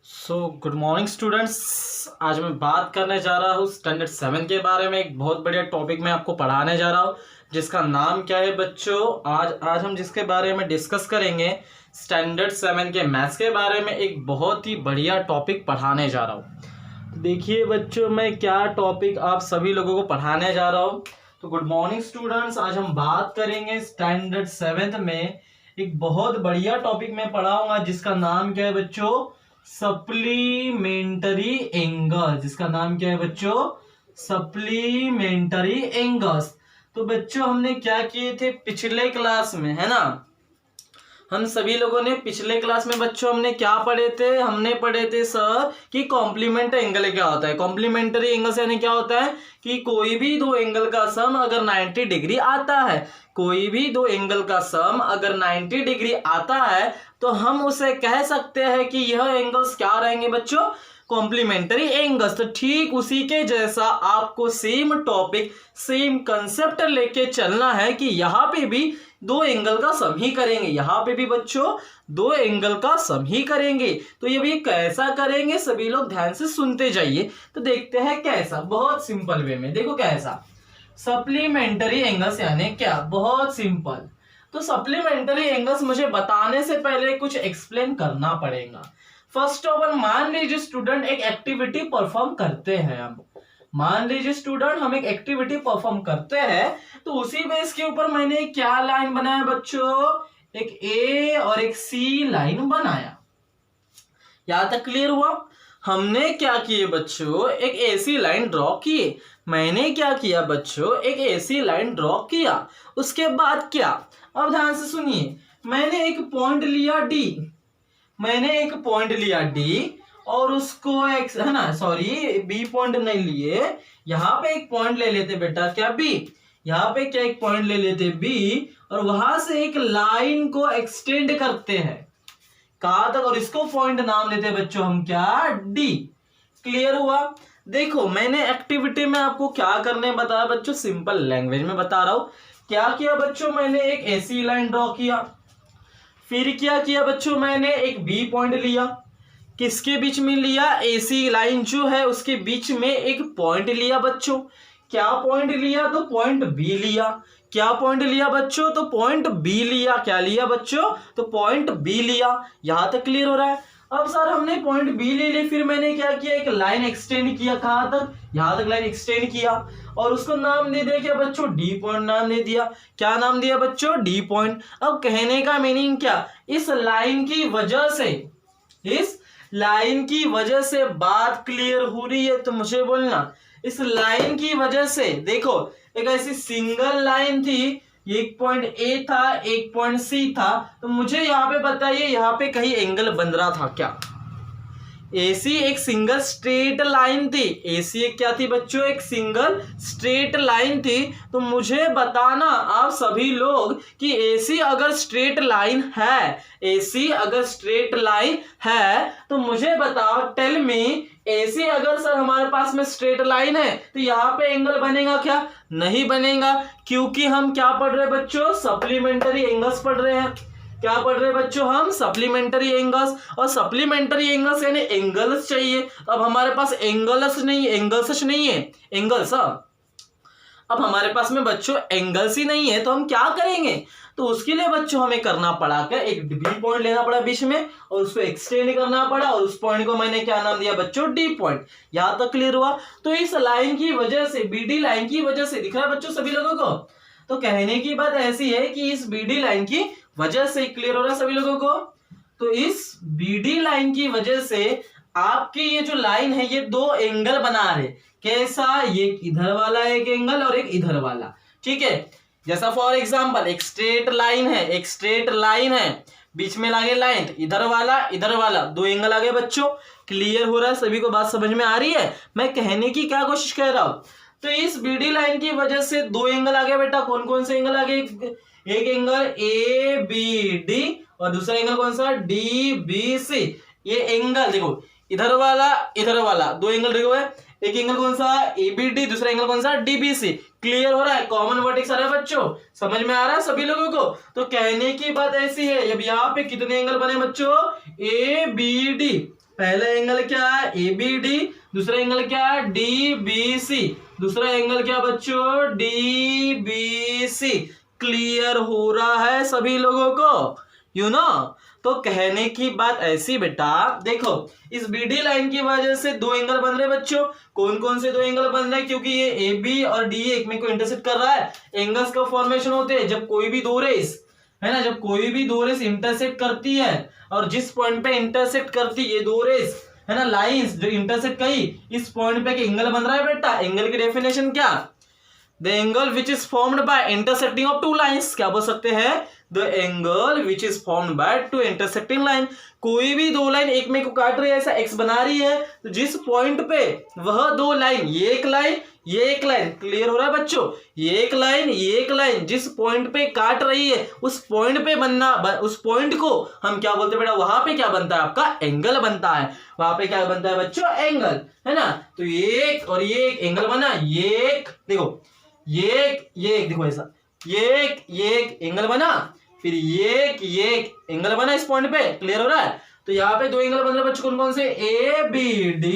Good morning students. आज मैं बात करने जा रहा हूँ स्टैंडर्ड 7 के बारे में। एक बहुत बढ़िया टॉपिक मैं आपको पढ़ाने जा रहा हूँ जिसका नाम क्या है बच्चों। आज हम जिसके बारे में डिस्कस करेंगे स्टैंडर्ड 7 के मैथ्स के बारे में। एक बहुत ही बढ़िया टॉपिक पढ़ाने जा रहा हूँ। देखिए बच्चों, मैं क्या टॉपिक आप सभी लोगों को पढ़ाने जा रहा हूँ। तो गुड मॉर्निंग स्टूडेंट्स, आज हम बात करेंगे स्टैंडर्ड 7 में एक बहुत बढ़िया टॉपिक मैं पढ़ाऊंगा जिसका नाम क्या है बच्चों, सप्लीमेंटरी एंगल। जिसका नाम क्या है बच्चों, सप्लीमेंटरी एंगल्स। तो बच्चों हमने क्या किए थे पिछले क्लास में, है ना। हम सभी लोगों ने पिछले क्लास में बच्चों हमने क्या पढ़े थे, हमने पढ़े थे सर कि कॉम्प्लीमेंट एंगल क्या होता है। कॉम्प्लीमेंटरी एंगल से यानी क्या होता है कि कोई भी दो एंगल का सम अगर 90 डिग्री आता है, कोई भी दो एंगल का सम अगर 90 डिग्री आता है तो हम उसे कह सकते हैं कि यह एंगल्स क्या रहेंगे बच्चों, कॉम्प्लीमेंटरी एंगल्स। तो ठीक उसी के जैसा आपको सेम टॉपिक सेम कंसेप्ट लेके चलना है कि यहाँ पे भी दो एंगल का सम ही करेंगे, यहाँ पे भी बच्चों दो एंगल का सम ही करेंगे। तो ये भी कैसा करेंगे, सभी लोग ध्यान से सुनते जाइए। तो देखते हैं कैसा, बहुत सिंपल वे में। देखो कैसा, सप्लीमेंटरी एंगल्स यानी क्या, बहुत सिंपल। तो सप्लीमेंटरी एंगल्स मुझे बताने से पहले कुछ एक्सप्लेन करना पड़ेगा। फर्स्ट ऑफ ऑल मान लीजिए स्टूडेंट एक एक्टिविटी परफॉर्म करते हैं हम, मान लीजिए स्टूडेंट हम एक एक्टिविटी परफॉर्म करते हैं, तो उसी बेस के ऊपर मैंने क्या लाइन बनाया बच्चों, एक ए और एक सी लाइन बनाया। यहां तक क्लियर हुआ। हमने क्या किए बच्चों, एक ऐसी लाइन ड्रॉ किए। मैंने क्या किया बच्चों, एक ऐसी लाइन ड्रॉ किया। उसके बाद क्या, अब ध्यान से सुनिए, मैंने एक पॉइंट लिया डी, मैंने एक पॉइंट लिया डी और उसको एक, है ना, सॉरी बी पॉइंट नहीं लिए, यहां पे एक पॉइंट ले लेते बेटा, क्या बी, यहां पे क्या एक पॉइंट ले लेते बी और वहां से एक लाइन को एक्सटेंड करते हैं कहां तक, और इसको पॉइंट नाम लेते हैं बच्चों हम क्या, डी। क्लियर हुआ। देखो मैंने एक्टिविटी में आपको क्या करने बताया बच्चों, सिंपल लैंग्वेज में बता रहा हूं। क्या किया बच्चों, मैंने एक ऐसी लाइन ड्रॉ किया, फिर क्या किया बच्चों, मैंने एक बी पॉइंट लिया, किसके बीच में लिया, एसी लाइन जो है उसके बीच में एक पॉइंट लिया बच्चों। क्या पॉइंट लिया, तो पॉइंट बी लिया। क्या पॉइंट लिया बच्चों, तो पॉइंट बी लिया। क्या लिया बच्चों, तो पॉइंट बी लिया। यहां तक क्लियर हो रहा है। अब सर हमने पॉइंट बी ले ली, फिर मैंने क्या किया, एक लाइन एक्सटेंड किया, कहां तक, यहां तक लाइन एक्सटेंड किया और उसको नाम दे दिया क्या बच्चों, डी पॉइंट नाम दे दिया। क्या नाम दिया बच्चों, डी पॉइंट। अब कहने का मीनिंग क्या, इस लाइन की वजह से, इस लाइन की वजह से बात क्लियर हो रही है तो मुझे बोलना, इस लाइन की वजह से। देखो एक ऐसी सिंगल लाइन थी, एक पॉइंट ए था एक पॉइंट सी था, तो मुझे यहाँ पे बताइए यहाँ पे कहीं एंगल बन रहा था क्या, एसी एक सिंगल स्ट्रेट लाइन थी, एसी एक क्या थी बच्चों, एक सिंगल स्ट्रेट लाइन थी। तो मुझे बताना आप सभी लोग कि एसी अगर स्ट्रेट लाइन है, एसी अगर स्ट्रेट लाइन है तो मुझे बताओ, टेल मी, एसी अगर सर हमारे पास में स्ट्रेट लाइन है तो यहाँ पे एंगल बनेगा क्या, नहीं बनेगा, क्योंकि हम क्या पढ़ रहे हैं बच्चों, सप्लीमेंटरी एंगल्स पढ़ रहे हैं। क्या पढ़ रहे हैं बच्चों, हम सप्लीमेंटरी एंगल्स, और सप्लीमेंटरी एंगल्स यानी एंगल्स चाहिए। अब हमारे पास एंगल्स नहीं, एंगल्स नहीं है, एंगल्स, अब हमारे पास में बच्चों एंगल्स ही नहीं है तो हम क्या करेंगे, तो उसके लिए बच्चों हमें करना पड़ा क्या, एक बी पॉइंट लेना पड़ा बीच में और उसको एक्सटेंड करना पड़ा और उस पॉइंट को मैंने क्या नाम दिया बच्चों, डी पॉइंट। यहां तक क्लियर हुआ। तो इस लाइन की वजह से, बीडी लाइन की वजह से, दिख रहा है बच्चों सभी लोगों को। तो कहने की बात ऐसी है कि इस बीडी लाइन की वजह से, क्लियर हो रहा है सभी लोगों को, तो इस बीडी लाइन की वजह से आपकी ये जो लाइन है ये दो एंगल बना रहे। कैसा, ये इधर वाला एक एंगल और एक इधर वाला, ठीक है। जैसा फॉर एग्जांपल एक स्ट्रेट लाइन है, एक स्ट्रेट लाइन है, बीच में लगे लाइन, इधर वाला, दो एंगल आ गए बच्चों। क्लियर हो रहा है सभी को, बात समझ में आ रही है मैं कहने की क्या कोशिश कर रहा हूं। तो इस बीडी लाइन की वजह से दो एंगल आ गए बेटा, कौन कौन से एंगल आ गए, एक एंगल ए बी डी और दूसरा एंगल कौन सा, डी बी सी। ये एंगल देखो, इधर वाला दो एंगल देखो है, एक एंगल कौन सा, ए बी डी, दूसरा एंगल कौन सा, डी बी सी। क्लियर हो रहा है, कॉमन वर्टेक्स आ रहा है बच्चों, समझ में आ रहा है सभी लोगों को। तो कहने की बात ऐसी है, अब यहाँ पे कितने एंगल बने बच्चों, ए बी डी, पहला एंगल क्या है ABD, दूसरा एंगल क्या है DBC, दूसरा एंगल क्या बच्चों DBC। क्लियर हो रहा है सभी लोगों को, यू नो। तो कहने की बात ऐसी बेटा, देखो इस BD लाइन की वजह से दो एंगल बन रहे बच्चों। कौन कौन से दो एंगल बन रहे हैं? क्योंकि ये AB और DA एक में को इंटरसेक्ट कर रहा है। एंगल्स का फॉर्मेशन होते हैं जब कोई भी दो रेस, है ना, जब कोई भी दो रेस इंटरसेक्ट करती है, और जिस पॉइंट पे इंटरसेक्ट करती है ये दो रेस, है ना, लाइंस जो इंटरसेक्ट करी, इस पॉइंट पे एंगल बन रहा है बेटा। एंगल की डेफिनेशन क्या? The angle which is formed by intersecting of two lines. क्या बोल सकते हैं? The angle which is formed by two intersecting line. कोई भी दो लाइन एक में को काट रही है, ऐसा एक्स बना रही है, तो जिस पॉइंट पे वह दो लाइन, ये एक लाइन ये एक लाइन, क्लियर हो रहा है बच्चों, ये एक लाइन ये एक लाइन जिस पॉइंट पे काट रही है उस पॉइंट पे बनना, उस पॉइंट को हम क्या बोलते हैं बेटा? वहां पे क्या बनता है? आपका एंगल बनता है। वहां पे क्या बनता है बच्चों? एंगल, है ना। तो ये एक और ये एक एंगल बना, ये एक देखो, ये एक देखो ऐसा, ये एक एंगल बना, फिर ये एक एंगल बना इस पॉइंट पे। क्लियर हो रहा है? तो यहाँ पे दो एंगल बन रहे बच्चों, कौन कौन से? ABD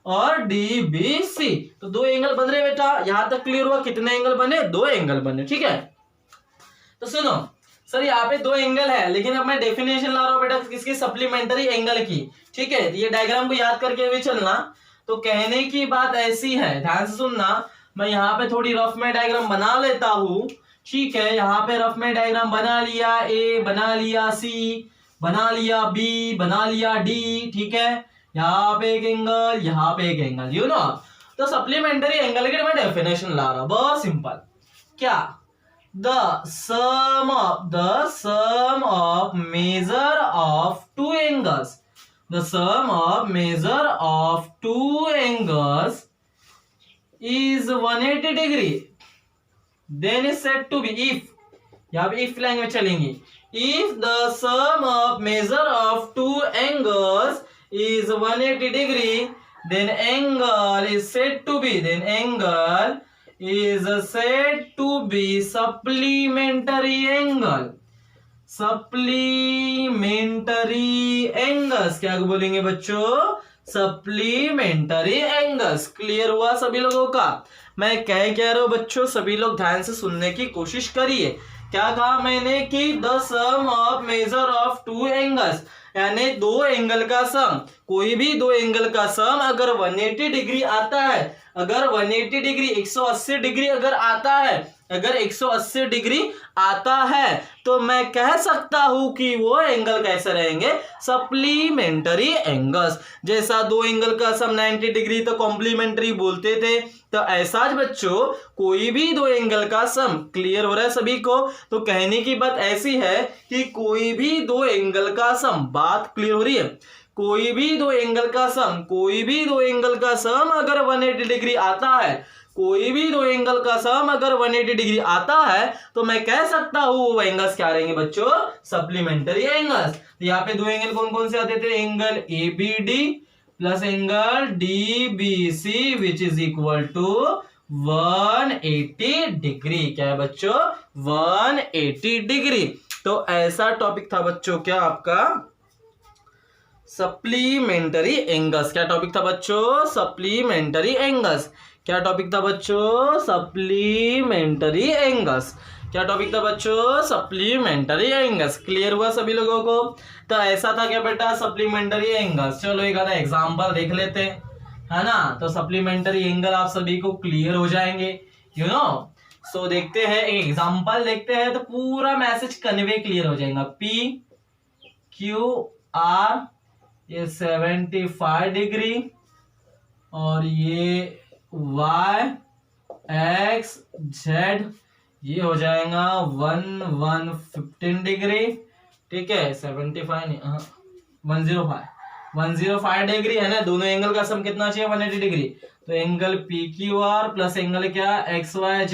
और DBC। तो दो एंगल बन रहे बेटा, यहां तक क्लियर हुआ? कितने एंगल बने? दो एंगल बने, ठीक है। तो सुनो सर, यहाँ पे दो एंगल है, लेकिन अब मैं डेफिनेशन ला रहा हूं बेटा किसकी? सप्लीमेंट्री एंगल की, ठीक है। ये डायग्राम को याद करके भी चलना। तो कहने की बात ऐसी है, ध्यान से सुनना, मैं यहाँ पे थोड़ी रफ में डायग्राम बना लेता हूँ, ठीक है। यहाँ पे रफ में डायग्राम बना लिया, A बना लिया, C बना लिया, B बना लिया, D, ठीक है। यहाँ पे एक एंगल, यहाँ पे एक एंगल, यू नो। तो सप्लीमेंट्री एंगल की मैं डेफिनेशन ला रहा हूं, बहुत सिंपल। क्या? The sum of measure of two angles, the sum of measure of two angles is 180 degree, then is said to be, if, यहाँ पे if लैंग्वेज चलेंगी, if the sum of measure of two angles is 180 degree, then angle is said to be, supplementary angle। Supplementary angles क्या बोलेंगे बच्चों? Supplementary angles. Clear हुआ सभी लोगों का? मैं कह रहा हूं बच्चों, सभी लोग ध्यान से सुनने की कोशिश करिए। क्या कहा मैंने? कि the sum of measure of two angles, यानी दो एंगल का सम, कोई भी दो एंगल का सम अगर 180 डिग्री आता है, अगर 180 डिग्री 180 डिग्री अगर आता है, अगर 180 डिग्री आता है, तो मैं कह सकता हूं कि वो एंगल कैसे रहेंगे? Supplementary angles. जैसा दो एंगल का सम 90 डिग्री तो कॉम्प्लीमेंट्री बोलते थे, तो ऐसा बच्चों कोई भी दो एंगल का सम, क्लियर हो रहा है सभी को? तो कहने की बात ऐसी है कि कोई भी दो एंगल का सम, बात क्लियर हो रही है? कोई भी दो एंगल का सम, कोई भी दो एंगल का सम अगर 180 डिग्री आता है, कोई भी दो एंगल का सम अगर 180 डिग्री आता है, तो मैं कह सकता हूं वो एंगल्स क्या रहेंगे बच्चों? Supplementary angles. तो यहाँ पे दो एंगल कौन कौन से आते थे? Angle ABD plus angle DBC which is equal to 180 degree. क्या है बच्चों? 180 डिग्री। तो ऐसा टॉपिक था बच्चों क्या आपका? Supplementary angles. क्या टॉपिक था बच्चों? Supplementary angles. क्या टॉपिक था बच्चों? Supplementary angles. क्या टॉपिक था बच्चों? Supplementary angles. क्लियर हुआ सभी लोगों को? तो ऐसा था क्या बेटा? Supplementary angles. चलो एक आधा एग्जांपल देख लेते हैं, है ना। तो सप्लीमेंटरी एंगल आप सभी को क्लियर हो जाएंगे, यू नो। सो देखते हैं, एक एग्जांपल देखते हैं, तो पूरा मैसेज कन्वे क्लियर हो जाएगा। PQR ये 75 डिग्री, और ये Y X Z ये हो जाएगा 115 डिग्री, ठीक है। 75 नहीं, 105 डिग्री, है ना। दोनों एंगल का सम कितना चाहिए? 180 डिग्री। तो एंगल PQR प्लस एंगल क्या? XYZ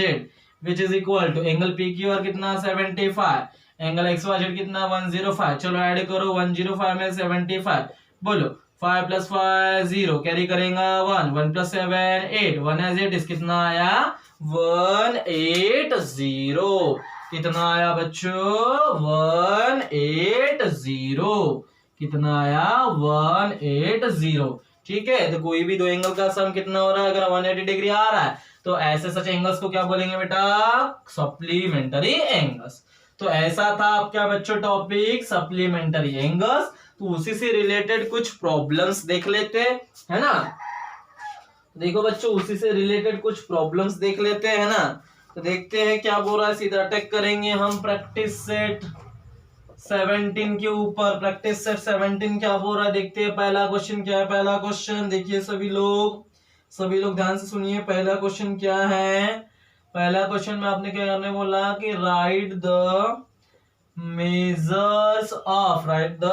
which is equal to angle PQR कितना? 75, एंगल XYZ कितना? 105। चलो ऐड करो, 105 में 75, बोलो 5 + 5 0, कैरी करेगा 1, 1 + 7 8, 1 as 8 कितना आया? 180। कितना आया बच्चों? 180। कितना आया 180। ठीक है, तो कोई भी दो एंगल का सम कितना हो रहा है, अगर 180 डिग्री आ रहा है तो ऐसे सच एंगल्स को क्या बोलेंगे बेटा, सप्लीमेंटरी एंगल्स। तो ऐसा था आपका बच्चों टॉपिक सप्लीमेंटरी एंगल्स। तो उसी से रिलेटेड कुछ प्रॉब्लम्स देख लेते हैं, है ना। देखो बच्चों, उसी से रिलेटेड कुछ प्रॉब्लम्स देख लेते हैं, है ना। तो देखते हैं क्या बोल रहा है, सीधा अटैक करेंगे हम प्रैक्टिस सेट 17 के ऊपर। प्रैक्टिस सेट 17 क्या बोल रहा है, देखते हैं पहला क्वेश्चन क्या है। पहला क्वेश्चन देखिए सभी लोग ध्यान से सुनिए। पहला क्वेश्चन क्या है, पहला क्वेश्चन में आपने क्या करने बोला कि right the measures of the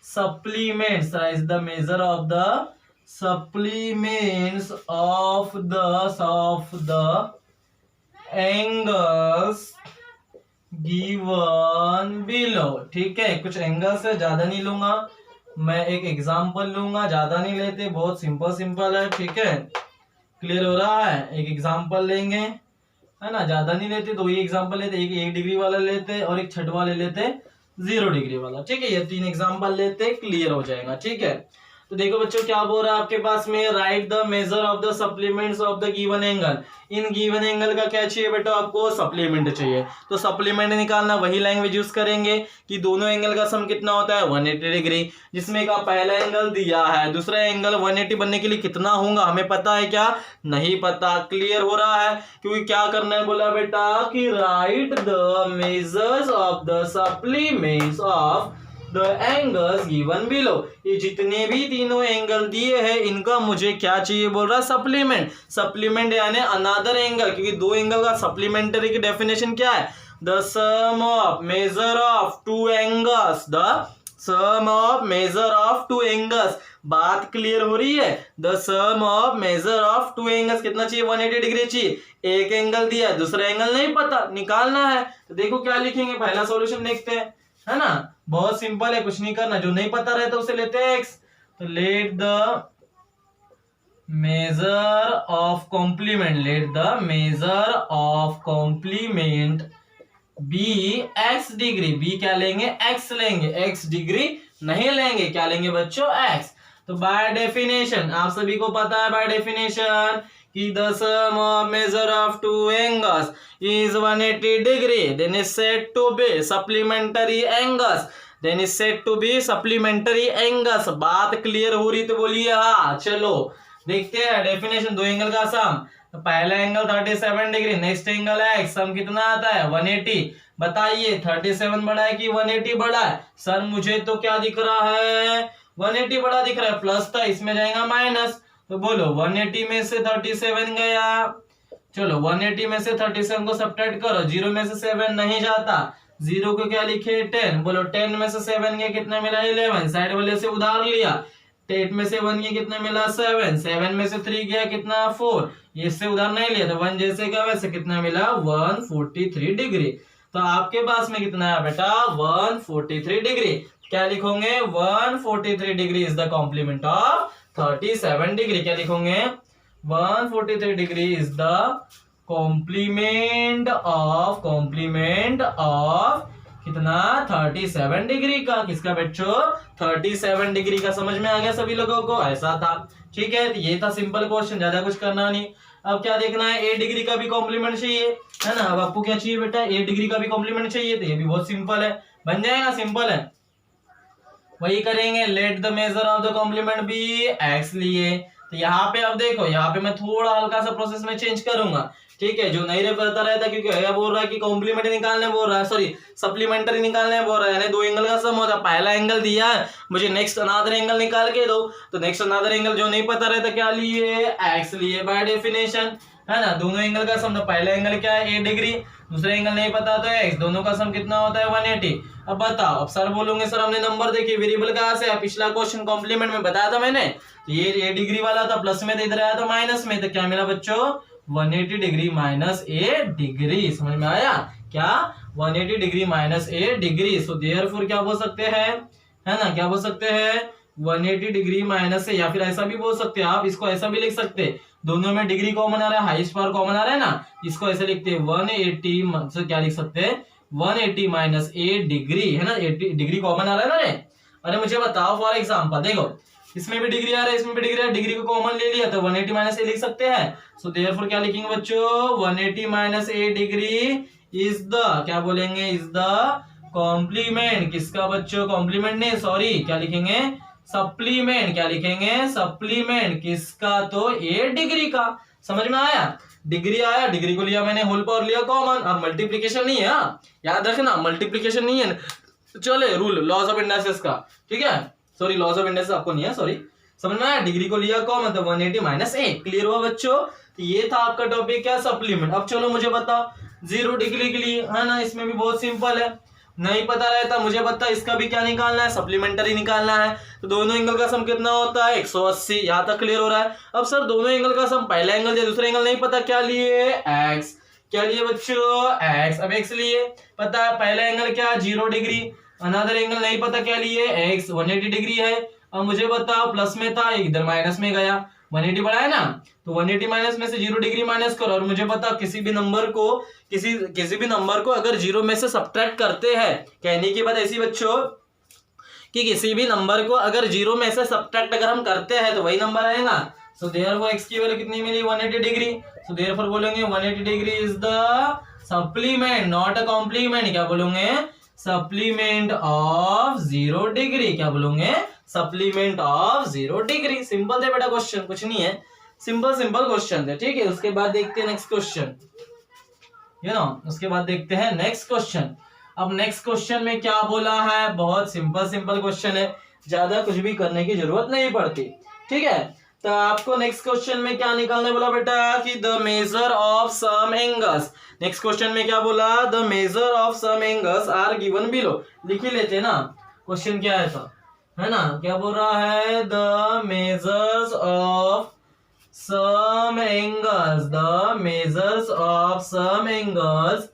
supplements, write the measure of the supplements of the angles given below। ठीक है, कुछ एंगल्स है, ज्यादा नहीं लूंगा मैं, एक एग्जांपल लूंगा, ज्यादा नहीं लेते, बहुत सिंपल है। ठीक है, क्लियर हो रहा है। एक एग्जांपल लेंगे, है ना, ज्यादा नहीं लेते, दो ही एग्जांपल लेते, एक 1 डिग्री वाला लेते और एक छठवा ले लेते 0 डिग्री वाला। ठीक है, ये 3 एग्जांपल लेते, क्लियर हो जाएगा। ठीक है, तो देखो बच्चों क्या बोल रहा है आपके पास में, right the measure of the supplements of the given angle. In given angle का क्या चाहिए बेटा, आपको सप्लीमेंट चाहिए। तो सप्लीमेंट निकालना वही लैंग्वेज यूज करेंगे कि दोनों एंगल का सम कितना होता है 180 डिग्री, जिसमें का पहला एंगल दिया है, दूसरा एंगल 180 बनने के लिए कितना होगा हमें पता है क्या, नहीं पता। क्लियर हो रहा है, क्योंकि क्या करना है बोला बेटा कि right the measures of the supplements of the angles given below. ये जितने भी तीनों एंगल दिए हैं इनका मुझे क्या चाहिए बोल रहा है, सप्लीमेंट यानी अनदर एंगल, क्योंकि दो एंगल का सप्लीमेंटरी की डेफिनेशन क्या है, the sum of measure of two angles, the sum of measure of two angles. बात क्लियर हो रही है, the sum of measure of two angles कितना चाहिए 180 डिग्री चाहिए। एक एंगल दिया, दूसरा एंगल नहीं पता, निकालना है। तो देखो क्या लिखेंगे, पहला सॉल्यूशन देखते हैं, है ना, बहुत सिंपल है, कुछ नहीं करना, जो नहीं पता रहता उसे लेते हैं x। तो let the measure of complement be x degree. Be क्या लेंगे, x लेंगे, x डिग्री नहीं लेंगे, क्या लेंगे बच्चों, x। तो बाय डेफिनेशन आप सभी को पता है, बाय डेफिनेशन कि the sum of measure of two angles is 180 degree, then is said to be supplementary angles। बात क्लियर हो रही तो बोलिए हाँ। चलो देखते हैं डेफिनेशन, दो एंगल का सम। तो पहला एंगल 37 डिग्री, नेक्स्ट एंगल है सम कितना आता है 180। बताइए 37 बड़ा है कि 180 बड़ा है, सर मुझे तो क्या दिख रहा है 180 बड़ा दिख रहा है, प्लस था इसमें जाएगा माइनस। तो बोलो 180 में से 37 गया, चलो 180 में से 37 को सब्ट्रैक्ट करो, 0 में से 7 नहीं जाता, 0 को क्या लिखे 10, बोलो 10 में से 7 गया कितना मिला 11, साइड वाले से उधार लिया, 8 में से 1 गया कितना मिला 7, 7 में से 3 गया कितना 4, इससे उधार नहीं लिया तो 1 जैसे का वैसे कितना मिला 143 डिग्री। तो आपके पास में कितना है बेटा 143 डिग्री। क्या लिखोगे 143 degree is the complement of 37 degree. क्या लिखोगे 143 degree is the complement of कितना 37 डिग्री का। किसका बच्चों 37 डिग्री का। समझ में आ गया सभी लोगों को, ऐसा था। ठीक है, तो ये था सिंपल क्वेश्चन, ज्यादा कुछ करना नहीं। अब क्या देखना है 8 डिग्री का भी कॉम्प्लीमेंट चाहिए, है ना। अब आपको क्या चाहिए बेटा 8 डिग्री का भी कॉम्प्लीमेंट चाहिए, तो ये भी बहुत सिंपल है, बन जाएगा, सिंपल है। वही करेंगे, let the measure of the complement be X लिए। तो यहाँ पे अब देखो, यहाँ पे मैं थोड़ा हल्का सा प्रोसेस में चेंज करूंगा, ठीक है, जो नहीं पता रहता, क्योंकि यह बोल रहा है कि कॉम्प्लीमेंट्री निकालने बोल रहा है, सॉरी सप्लीमेंटरी निकालने बोल रहा है, दो एंगल का सम होता है। पहला एंगल दिया है, मुझे नेक्स्ट अनदर एंगल निकाल के दो, तो नेक्स्ट अनदर एंगल जो नहीं पता रहता क्या लिए एक्स लिए बाय डेफिनेशन, है ना। दोनों एंगल का सम, तो पहला एंगल क्या है 8 डिग्री, दूसरा एंगल नहीं पता तो एक्स, दोनों का सम कितना होता है 180। अब बताओ, अब सर बोलोगे सर हमने नंबर देखे वेरिएबल कहाँ से, पिछला क्वेश्चन कॉम्प्लीमेंट में बताया था मैंने, तो ये 8 डिग्री वाला था प्लस में, तो इधर आया था माइनस में, तो क्या मिला बच्चों 180 डिग्री माइनस 8 डिग्री। समझ में आया क्या 180 degree minus 8 degree. So therefore क्या बोल सकते हैं, है ना, क्या बोल सकते हैं 180 डिग्री माइनस से, या फिर ऐसा भी बोल सकते हैं आप, इसको ऐसा भी लिख सकते हैं, दोनों में डिग्री कॉमन आ रहा है, हाईएस्ट पावर कॉमन आ रहा है ना, इसको ऐसे लिखते हैं 180 से क्या लिख सकते हैं 180 माइनस 8 डिग्री, है ना, 80 डिग्री कॉमन आ रहा है ना रे। अरे मुझे बताओ फॉर एग्जांपल, देखो इसमें भी डिग्री आ रहा है, इसमें भी डिग्री आ रहा है, डिग्री को कॉमन ले लिया तो 180 माइनस ए लिख सकते हैं। सो देयरफॉर क्या लिखेंगे बच्चों, 180 minus A degree is the, क्या बोलेंगे, इज द कॉम्प्लीमेंट, किसका बच्चों, कॉम्प्लीमेंट नहीं सॉरी, क्या लिखेंगे, सप्लीमेंट, क्या लिखेंगे, सप्लीमेंट, किसका, तो ए डिग्री का। समझ में आया, डिग्री आया, डिग्री को लिया मैंने, होल पावर लिया कॉमन, अब मल्टीप्लीकेशन नहीं है, याद रखना मल्टीप्लीकेशन नहीं है, चले रूल लॉज ऑफ इंडाइसेस का, ठीक है, सॉरी लॉज ऑफ इंडाइसेस आपको नहीं है, सॉरी, समझ में आया, डिग्री को लिया कॉमन तो 180 माइनस ए, क्लियर हुआ बच्चों। तो ये था आपका टॉपिक क्या, सप्लीमेंट। अब चलो मुझे बताओ 0 डिग्री के लिए, है ना, इसमें भी बहुत सिंपल है, नहीं पता रहता, मुझे पता इसका भी क्या निकालना है, सप्लीमेंटरी निकालना है। तो दोनों एंगल का सम कितना होता है, 180, यहां तक क्लियर हो रहा है। अब सर दोनों एंगल का सम, पहला एंगल दिया दूसरा एंगल नहीं पता, क्या लिए, एक्स, क्या लिए बच्चों, एक्स। अब एक्स लिए, पता है पहला एंगल क्या, 0 डिग्री, अनदर एंगल नहीं पता क्या लिए, एक्स, 180 डिग्री है। अब मुझे बताओ प्लस में था, इधर माइनस में गया, 180 बढ़ा है ना, तो 180 माइनस में से 0 डिग्री माइनस करो। और मुझे बताओ किसी भी नंबर को अगर 0 में से सब्ट्रैक्ट करते हैं, कहने की बात ऐसी बच्चों कि किसी भी नंबर को अगर 0 में से सब्ट्रैक्ट अगर हम करते हैं तो वही नंबर आएगा। सो देयरफॉर एक्स की वैल्यू कितनी मिली, 180 डिग्री। सो देयरफॉर बोलेंगे 180 degree is the supplement, not a compliment, क्या बोलोगे, सप्लीमेंट ऑफ 0 डिग्री, क्या बोलोगे, सप्लीमेंट ऑफ 0 डिग्री। सिंपल थे बेटा क्वेश्चन, कुछ नहीं है, सिंपल क्वेश्चन थे, ठीक है। उसके बाद देखते हैं नेक्स्ट क्वेश्चन, उसके बाद देखते हैं नेक्स्ट क्वेश्चन। अब नेक्स्ट क्वेश्चन में क्या बोला है, बहुत सिंपल क्वेश्चन है, ज्यादा कुछ भी करने की जरूरत नहीं पड़ती, ठीक है। तो आपको नेक्स्ट क्वेश्चन में क्या निकालने बोला बेटा कि the measure of some angles. Next question में क्या बोला, the measure of some angles are given below. लिख ही लेते ना क्वेश्चन क्या है, तो है ना, क्या बोल रहा है, the measures of some angles, the measures of some angles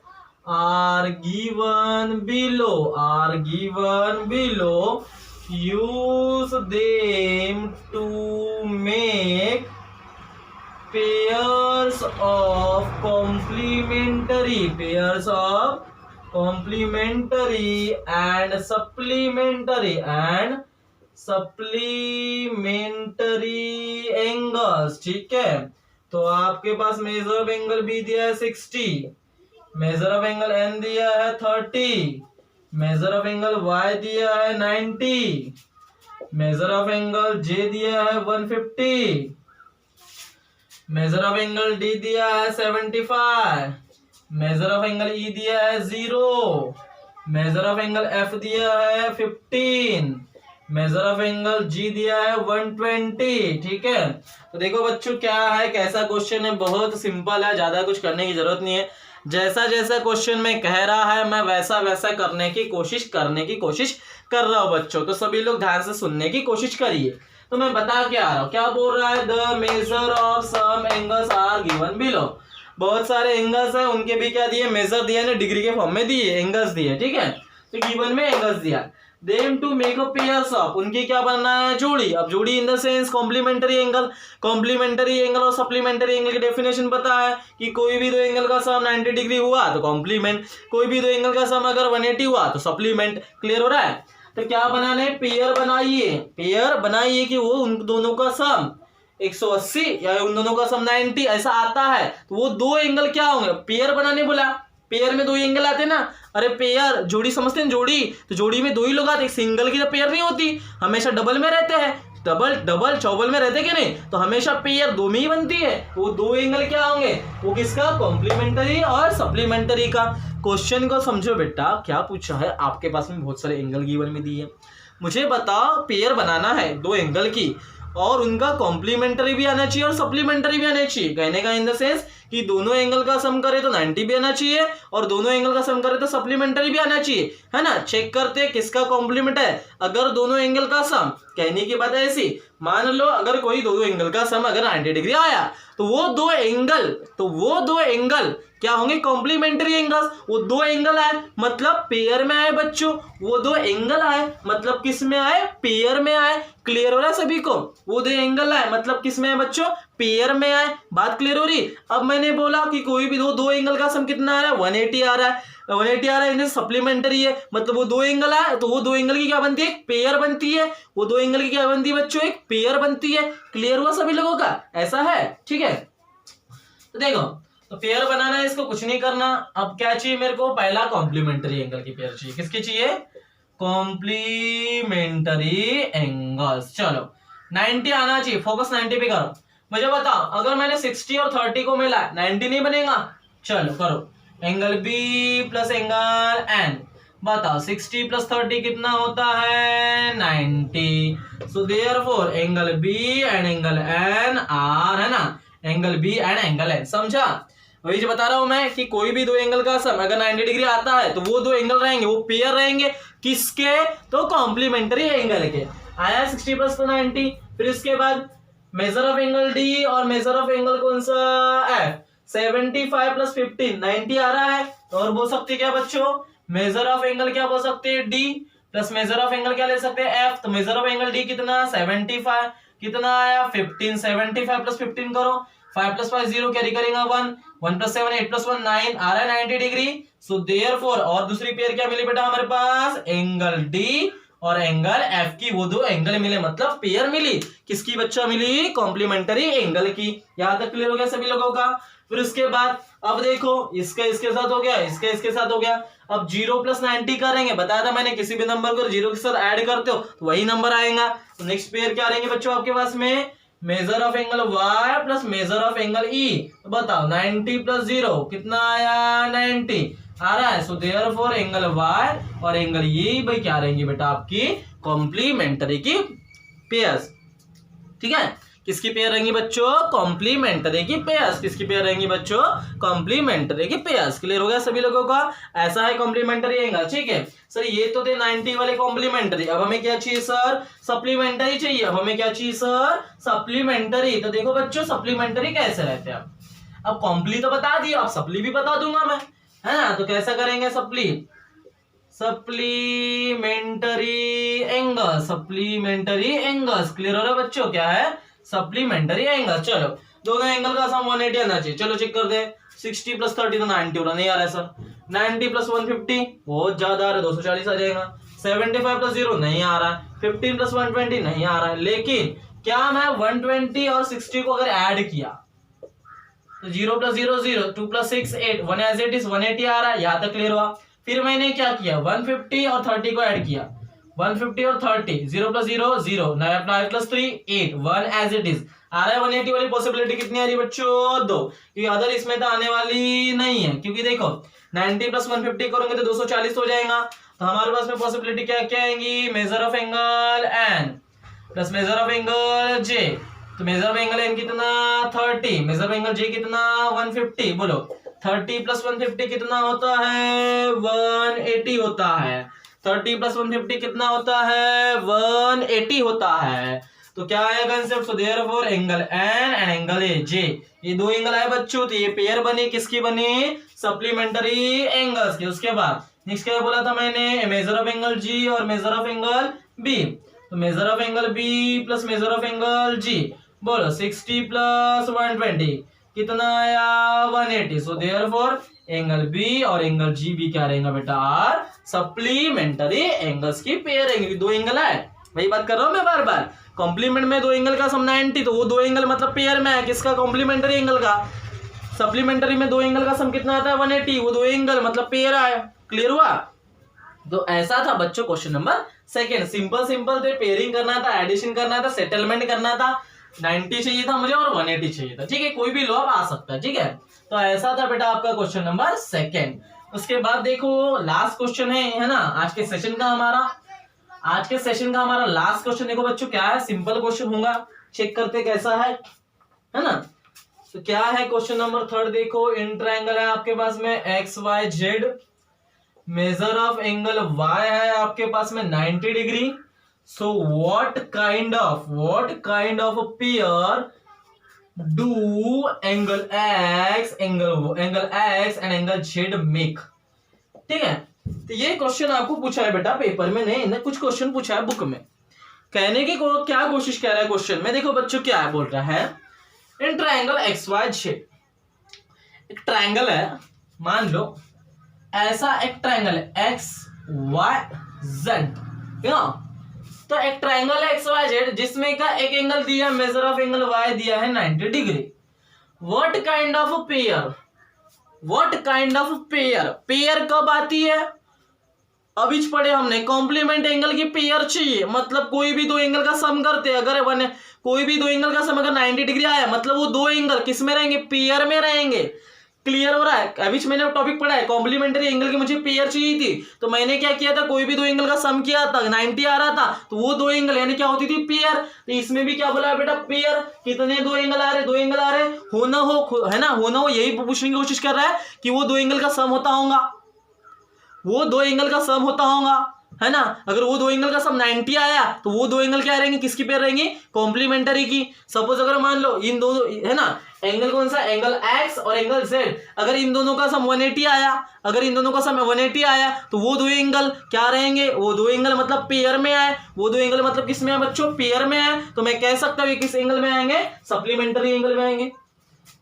are given below, use them to make pairs of complementary and supplementary angles, ठीक है। तो आपके पास मेजर ऑफ एंगल बी दिया है 60, मेजर ऑफ एंगल एन दिया है 30, major of angle Y दिया है 90, मेजर ऑफ एंगल जे दिया है 150, मेजर ऑफ एंगल डी दिया है 75, मेजर ऑफ एंगल ई दिया है 0, मेजर ऑफ एंगल एफ दिया है 15, मेजर ऑफ एंगल जी दिया है 120, ठीक है। तो देखो बच्चों क्या है, कैसा क्वेश्चन है, बहुत सिंपल है, ज्यादा कुछ करने की जरूरत नहीं है। जैसा क्वेश्चन में कह रहा है मैं वैसा करने की कोशिश कर रहा हूँ बच्चों, तो सभी लोग ध्यान से सुनने की कोशिश करिए। तो मैं बता के आ रहा हूँ, क्या बोल रहा है, the measure of some angles are given below. बहुत सारे एंगल्स है, उनके भी क्या दिए, मेजर दिया ना, डिग्री के फॉर्म में दिए, एंगल्स दिए, ठीक है। तो गिवन में एंगल्स दिया, them to make a pairs of, उनकी क्या बनना है, जोड़ी। अब जोड़ी in the sense complementary angle और सप्लीमेंटरी एंगल की डेफिनेशन पता है कि कोई भी दो एंगल का सम 90 डिग्री हुआ तो कॉम्प्लीमेंट, कोई भी दो एंगल का सम अगर 180 हुआ तो सप्लीमेंट। क्लियर हो रहा है। तो क्या बनाना है, पेयर बनाइए कि वो उन दोनों का सम 180 या उन दोनों का सम 90 ऐसा आता है, तो वो दो एंगल क्या होंगे, पेयर बनाने बोला। पेयर में दो एंगल आते हैं ना, अरे पेयर जोड़ी समझते हैं, जोड़ी तो जोड़ी में दो ही लोग आते हैं, सिंगल की तो पेयर नहीं होती, हमेशा डबल में रहते हैं, डबल चौबल में रहते कि नहीं, तो हमेशा पेयर दो में ही बनती है। वो दो एंगल क्या होंगे, वो किसका, कॉम्प्लीमेंटरी और सप्लीमेंटरी का। क्वेश्चन को समझो बेटा, क्या पूछा है, आपके पास में बहुत सारे एंगल गिवन में दिए, मुझे बताओ पेयर बनाना है दो एंगल की और उनका कॉम्प्लीमेंटरी भी आना चाहिए और सप्लीमेंटरी भी आना चाहिए। कहने का इन द सेंस कि दोनों एंगल का सम करे तो 90 भी आना चाहिए और दोनों एंगल का सम करे तो सप्लीमेंटरी भी आना चाहिए, है ना। चेक करते हैं किसका कॉम्प्लीमेंट है। अगर दोनों एंगल का सम, कहने की बात है ऐसी, मान लो अगर कोई दो एंगल का सम अगर 90 डिग्री आया तो वो दो एंगल क्या होंगे, कॉम्प्लीमेंटरी एंगल्स। वो दो एंगल आए मतलब पेयर में आए बच्चों, वो दो एंगल आए मतलब किस में आए, पेयर में आए। क्लियर हो रहा है सभी को, वो दो एंगल आए मतलब किस में आए बच्चों, पेयर में आए। बात क्लियर हो रही। अब मैंने बोला कि कोई भी दो एंगल का सम कितना आ रहा है, 180 आ रहा है। 180 आ रहा है, सप्लीमेंट्री है, मतलब वो दो एंगल है, तो वो दो एंगल की क्या बनती है, एक पेयर बनती है। वो दो एंगल की क्या बनती है बच्चों, एक पेयर बनती है। क्लियर हुआ सभी लोगों का, ऐसा है, ठीक है। तो देखो, तो पेयर बनाना है, इसको कुछ नहीं करना। अब क्या चाहिए मेरे को, पहला कॉम्प्लीमेंट्री एंगल की पेयर चाहिए। किसकी चाहिए, कॉम्प्लीमेंट्री एंगल्स। चलो 90 आना चाहिए, फोकस 90 पे करो। मुझे बताओ, अगर मैंने 60 और 30 को मिला 90 नहीं बनेगा। चलो करो, angle B plus angle N, बताओ 60 प्लस 30 कितना होता है, 90। So therefore angle B and angle N are, है ना, angle B and angle N. समझा, वही जो बता रहा हूं मैं कि कोई भी दो एंगल का सम अगर 90 डिग्री आता है तो वो दो एंगल रहेंगे, वो पेयर रहेंगे। किसके, तो कॉम्प्लीमेंट्री एंगल के। आया 60 प्लस 90, फिर इसके बाद मेजर ऑफ एंगल डी और मेजर ऑफ एंगल कौन सा, एफ। 75 प्लस 15 90 आ रहा है, और बोल सकते क्या बच्चों, मेजर ऑफ एंगल क्या बोल सकते हैं, D, plus measure of angle क्या ले सकते हैं, एफ। तो मेजर ऑफ एंगल डी कितना, 75, कितना आया 15। 75 प्लस 15 करो, 5 प्लस 5 0, कैरी करेगा 1, 1 प्लस 7 8 प्लस 1 9, आ रहा है 90 डिग्री। सो देयरफॉर, और दूसरी पेयर क्या मिली बेटा हमारे पास, एंगल डी और एंगल एफ की, वो दो एंगल मिले, मतलब पेयर मिली। किसकी बच्चा मिली, कॉम्प्लीमेंट्री एंगल की। यहां तक क्लियर हो गया सभी लोगों का। फिर उसके बाद अब देखो, इसका इसके साथ हो गया, इसका इसके साथ हो गया। अब 0 प्लस 90 करेंगे, बताया था मैंने, किसी भी नंबर को 0 के साथ ऐड करते हो तो वही नंबर आएगा। तो नेक्स्ट पेयर क्या रहेंगे बच्चों आपके पास में, major of angle y plus measure of angle e। तो बताओ 90 प्लस 0 कितना आया, 90 आ रहा है। सो देयरफॉर एंगल y और एंगल e भाई क्या रहेंगे बेटा, आपकी कॉम्प्लीमेंट्री की पेयर्स। ठीक है, किसकी पेयर रहेंगी बच्चों, कॉम्प्लीमेंट्री की पेयर्स। किसकी पेयर रहेंगी बच्चों, कॉम्प्लीमेंट्री की पेयर्स। क्लियर हो गया सभी लोगों का, ऐसा है कॉम्प्लीमेंट्री एंगल। ठीक है सर, ये तो थे 90 वाले कॉम्प्लीमेंट्री। अब हमें क्या चाहिए सर, सप्लीमेंट्री चाहिए। अब हमें क्या चाहिए सर, सप्लीमेंट्री। तो देखो बच्चों, सप्लीमेंट्री कैसे रहते हैं। अब कॉम्प्ली तो बता दिया, अब सप्ली भी बता दूंगा मैं, है ना। तो कैसा करेंगे supply, supplementary angle, supplementary angles. Clear हो रहा है बच्चों, क्या है, सप्लीमेंट्री एंगल। चलो दोनों एंगल का सम 180 आना चाहिए। चलो चेक कर दे, 60 प्लस 30 तो 90 हो रहा, नहीं आ रहा है सर। 90 प्लस 150 बहुत ज्यादा आ रहा है, 240 आ जाएगा। 75 प्लस 0 नहीं आ रहा है। 15 प्लस 120 नहीं आ रहा है। लेकिन क्या मैं 120 और 60 को अगर ऐड किया तो 0 plus 0 0, 2 plus 6 8, 1 as it is 180 आ रहा है। यहां तक क्लियर हुआ। फिर मैंने क्या किया, 150 और 30 को ऐड किया, 150 और 30, 0 plus 0 0, 9 plus 3 8, 1 as it is आ रहा है। 180 वाली पॉसिबिलिटी कितनी आ रही है बच्चों, 2, क्योंकि अदर इसमें तो आने वाली नहीं है। क्योंकि देखो 90 प्लस 150 करोगे तो 240 हो जाएगा। तो हमारे पास में पॉसिबिलिटी क्या क्या आएंगी, measure of angle N plus measure of angle J. तो मेजर ऑफ एंगल एन कितना 30, मेजर ऑफ एंगल जे कितना 150। बोलो 30 प्लस 150 कितना होता है, 180 होता है। 30 प्लस 150 कितना होता है, 180 होता है। तो क्या आया concept, so therefore angle N and angle A J, ये दो एंगल आए बच्चों। तो ये पेयर बनी, किसकी बनी, सप्लीमेंट्री एंगल्स की। उसके बाद नेक्स्ट क्या बोला था मैंने, मेजर ऑफ एंगल जी और मेजर ऑफ एंगल बी। तो measure of angle B plus measure of angle G, बोलो 60 प्लस 120 कितना आया, 180। सो देयरफॉर एंगल बी और एंगल जी भी क्या रहेगा बेटा, आर सप्लीमेंट्री एंगल्स की पेयर रहेंगे। दो एंगल है, वही बात कर रहा हूं मैं बार बार। कॉम्प्लीमेंट में दो एंगल का सम 90, तो वो दो एंगल मतलब पेयर में है, किसका, कॉम्प्लीमेंट्री एंगल का। सप्लीमेंट्री में दो एंगल का सम कितना आता है, 180, वो दो एंगल मतलब पेयर आया। क्लियर हुआ। तो ऐसा था बच्चों question number second. Simple simple थे, पेयरिंग करना था, एडिशन करना था, सेटलमेंट करना था। 90 चाहिए था मुझे और 180 चाहिए था। ठीक है, कोई भी लो अब आ सकता है। ठीक है, तो ऐसा था बेटा आपका क्वेश्चन नंबर सेकंड। उसके बाद देखो लास्ट क्वेश्चन है ना आज के सेशन का हमारा। आज के सेशन का हमारा लास्ट क्वेश्चन देखो बच्चों क्या है, सिंपल क्वेश्चन होगा, चेक करते कैसा है ना। तो क्या है क्वेश्चन नंबर थर्ड, देखो इन ट्रायंगल है आपके पास में X Y Z, measure of angle y है आपके पास में 90 degree. So what kind of pair do angle x and angle z make. ठीक है, तो ये क्वेश्चन आपको पूछा है बेटा पेपर में, नहीं ना, कुछ क्वेश्चन पूछा है बुक में। कहने की क्या कोशिश कर रहा है क्वेश्चन में, देखो बच्चों क्या है, बोल रहा है इन ट्रायंगल XYZ, एक ट्रायंगल है, मान लो ऐसा एक ट्रायंगल है एक्स वाई जेड, तो एक ट्रायंगल है एक्स वाई जेड जिसमें का एक एंगल दिया, मेजर ऑफ एंगल वाई दिया है 90 degree. What kind of pair, what kind of pair, pair कब आती है, अभी पढ़े हमने कॉम्प्लीमेंट एंगल की पेयर चाहिए, मतलब कोई भी दो एंगल का सम करते हैं, अगर वन कोई भी दो एंगल का सम अगर 90 डिग्री आया मतलब वो दो एंगल किस में रहेंगे, पेयर में रहेंगे। क्लियर हो रहा है? अभी मैंने टॉपिक पढ़ा है कॉम्प्लीमेंट्री एंगल की मुझे पेयर चाहिए थी, तो मैंने क्या किया था, कोई भी दो एंगल का सम किया था, 90 आ रहा था, तो वो दो एंगल यानी क्या होती थी, पेयर। तो इसमें भी क्या बोला है बेटा, पेयर। कितने दो एंगल आ रहे, दो एंगल आ रहे, हो ना हो, है ना, हो ना हो, यही पूछने की कोशिश कर रहा है कि वो दो एंगल का सम होता होगा, वो दो एंगल का सम होता होगा, है ना। अगर वो दो एंगल का सम 90 आया तो वो दो एंगल क्या रहेंगे, किसकी पेयर रहेंगी, कॉम्प्लीमेंटरी की। सपोज अगर मान लो इन दोनों, है ना, एंगल कौन सा, एंगल एक्स और एंगल जेड, अगर इन दोनों का सम 180 आया, अगर इन दोनों का सम 180 आया तो वो दो एंगल क्या रहेंगे, वो दो एंगल मतलब पेयर में आए, वो दो एंगल मतलब किस में आए बच्चों, पेयर में आए। तो मैं कह सकता हूँ किस एंगल में आएंगे, सप्लीमेंट्री एंगल में आएंगे।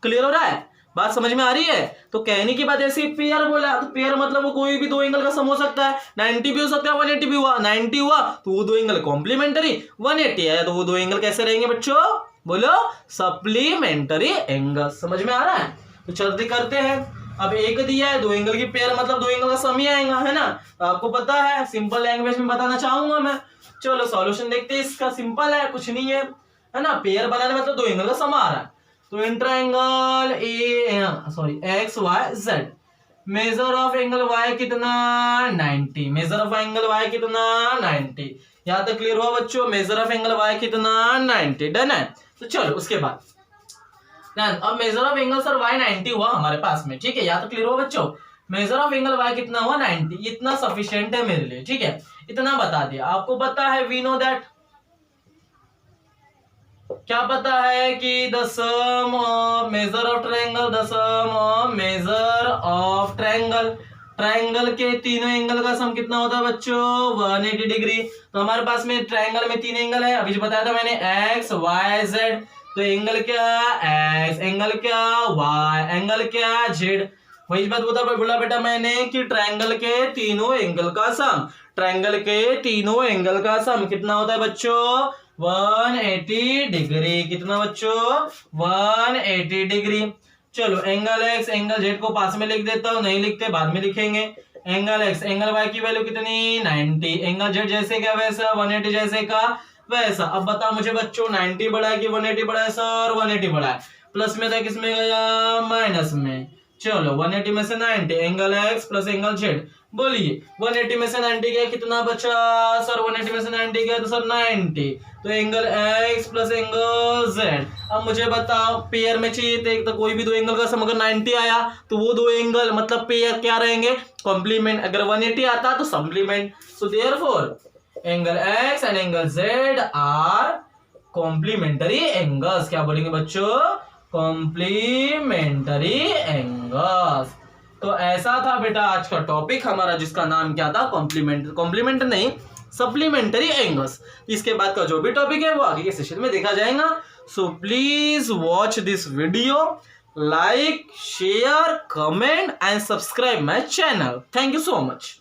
क्लियर हो रहा है, बात समझ में आ रही है? तो कहने की बात ऐसी, पेयर बोला तो पेयर मतलब वो कोई भी दो एंगल का सम हो सकता है, 90 भी हो सकता है, 180 भी हुआ, 90 हुआ तो वो दो एंगल कॉम्प्लीमेंटरी, 180 आया तो वो दो एंगल कैसे रहेंगे बच्चों, बोलो सप्लीमेंटरी एंगल। समझ में आ रहा है? तो जल्दी करते हैं। अब एक दिया है, दो एंगल की पेयर मतलब दो एंगल का सम ही आएगा, है ना। तो आपको पता है, सिंपल लैंग्वेज में बताना चाहूंगा मैं। चलो सॉल्यूशन देखते हैं इसका, सिंपल है, कुछ नहीं है ना। पेयर बनाने मतलब दो एंगल का सम आ रहा है। तो in triangle X Y Z, measure of angle Y कितना 90, मेजर ऑफ एंगल वाई कितना 90। यहां तक क्लियर हुआ बच्चों, मेजर ऑफ एंगल वाई कितना 90, डन है। तो चलो उसके बाद डन। अब measure of angle sir Y 90 हुआ हमारे पास में, ठीक है, यहाँ तक क्लियर हुआ बच्चों। मेजर ऑफ एंगल वाई कितना हुआ 90, इतना सफिशिएंट है मेरे लिए, ठीक है, इतना बता दिया। आपको पता है, वी नो दैट, क्या पता है कि the sum of measure of triangle, the sum of measure of triangle, triangle के तीनों एंगल का सम कितना होता है बच्चों, 180 डिग्री। तो हमारे पास में ट्रायंगल में तीन एंगल है, अभी जो बताया था मैंने, एक्स वाई जेड। तो एंगल क्या एक्स, एंगल क्या वाई, एंगल क्या जेड। वही बात बोला बेटा मैंने कि ट्रायंगल के तीनों एंगल का सम, ट्रायंगल के तीनों एंगल का सम कितना होता है बच्चों, 180 डिग्री। कितना बच्चों, 180 डिग्री। चलो एंगल एक्स एंगल जेड को पास में लिख देता हूं, नहीं लिखते बाद में लिखेंगे। एंगल एक्स एंगल वाई की वैल्यू कितनी 90, एंगल जेड जैसे क्या वैसा, 180 जैसे का वैसा। अब बताओ मुझे बच्चों, 90 बड़ा है कि 180 बड़ा है सर, 180 बड़ा है। प्लस में था, किसमें गया, माइनस में। चलो 180 में से 90, angle x plus angle Z, बोलिए 180 में से 90 गया कितना बचा सर, 180 में से 90 गया तो सर 90, तो angle x plus angle Z. अब मुझे बताओ पेयर में चाहिए थे, तो कोई भी दो एंगल का सम अगर 90 आया तो वो दो एंगल मतलब पेयर क्या रहेंगे, कॉम्प्लीमेंट। अगर 180 आता तो supplement. So therefore angle X and angle Z are complementary angles. क्या बोलेंगे बच्चों, कॉम्प्लीमेंटरी एंगल्स। तो ऐसा था बेटा आज का टॉपिक हमारा, जिसका नाम क्या था, कॉम्प्लीमेंट नहीं, सप्लीमेंटरी एंगल्स। इसके बाद का जो भी टॉपिक है वो आगे के सेशन में देखा जाएगा। So please watch this video, like share comment and subscribe my channel. Thank you so much.